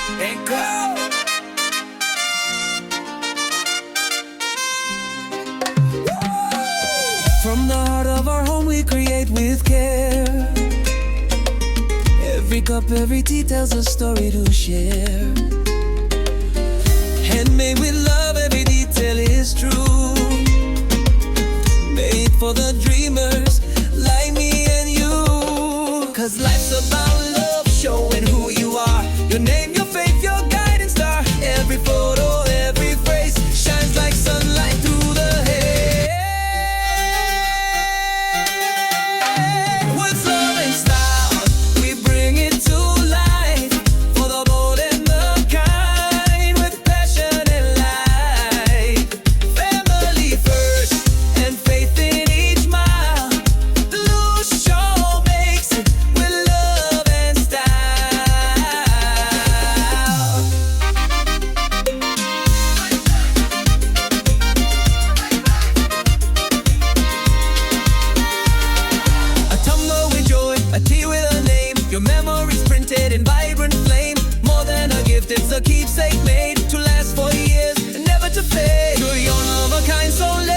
and go. From the heart of our home we create with care. Every cup, every tea tells a story to share. Handmade with love, every detail is true. Made for the dreamers like me and you. 'Cause life's about love, showing who you are. Your name, your faith, your guiding star. Every photo, every phrase shines like sunlight through the haze. With love and style, we bring it to life. For the bold and the kind, with passion and light. Family first, and faith in each mile. The Lose Show makes it with love and style. A tumbler with joy, a tea with a name. Your memories printed in vibrant flame. More than a gift, it's a keepsake made to last for years and never to fade. You're one of a kind, so let